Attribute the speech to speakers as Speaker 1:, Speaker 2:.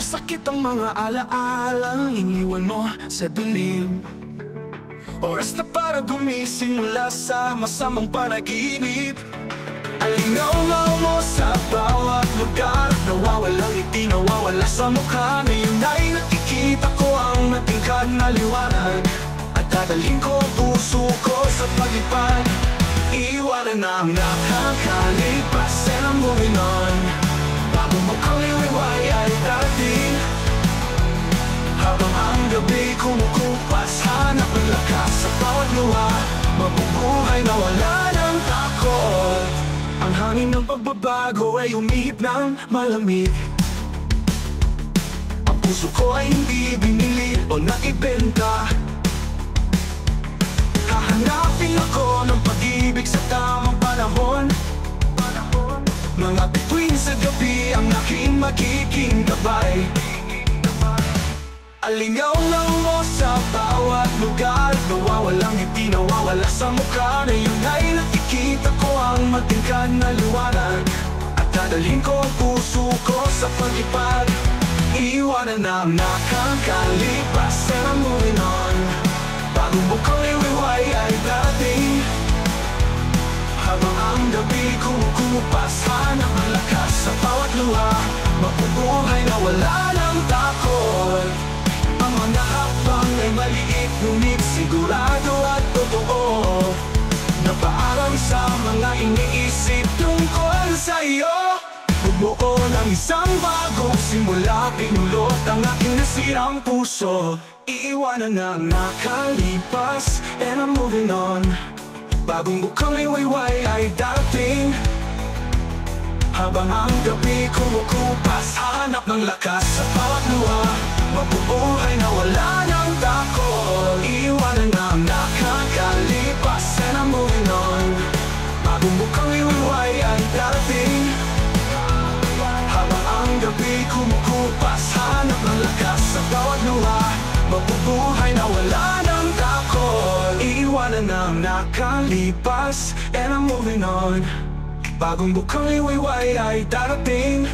Speaker 1: Masakit ang mga alaalang iniwan mo sa dilim. Oras na para gumising mula sa masamang panaginip. Alingaw mo sa bawat lugar, nawawalang ngiti, nawawala sa mukha. Ngayon ay nakikita ko ang matingkad na liwanag, at dadalhin ko ang puso ko sa paglipad. Iwanan na ang nakakalipas, and I'm moving on. Bago mukhang liway ay darating, habang ang gabi kumukupas, hanap ng lakas sa bawat luha. Mabubuhay na wala ng takot. Ang hangin ng pagbabago ay umihip ng malamig. Ang puso ko ay hindi binili o naibenta. Hahanapin ako ng pag-ibig sa tamang panahon. Mga bituin sa gabi ang aking magiging gabay. Alingaw-ngaw mo sa bawat lugar, nawawalang ngiti, nawawala sa mukha. Ngayon ay nakikita ko ang matingkad na liwanag, at dadalhin ko ang puso ko sa paglipad. Iwanan na ang nakakalipas, and I'm moving on. Bagong mukhang liway ay dating, habang ang gabi kumukupas, hanap ng lakas sa bawat luha. Mabubuhay na wala ng takot. Ang mga hakbang ay maliit, ngunit sigurado at totoo. Napaaram sa mga iniisip tungkol sa iyo. Bumuo ng isang bagong simula, pinulot ang aking nasirang puso. Iiwanan ang nakalipas, and I'm moving on. Bagong bukang liwayway ay darating, habang ang gabi kumukupas, hanap ng lakas sa bawat luha. Mabubuhay na wala ng takot. Iwanan na ang nakakalipas, and I'm moving on. Bagong bukang liwayway ay darating, habang ang gabi kumukupas, hanap ng lakas sa bawat luha. Mabubuhay na wala ng takot. Iiwanan na ang nakalipas, and I'm moving on. Bagong bukang liwayway ay darating,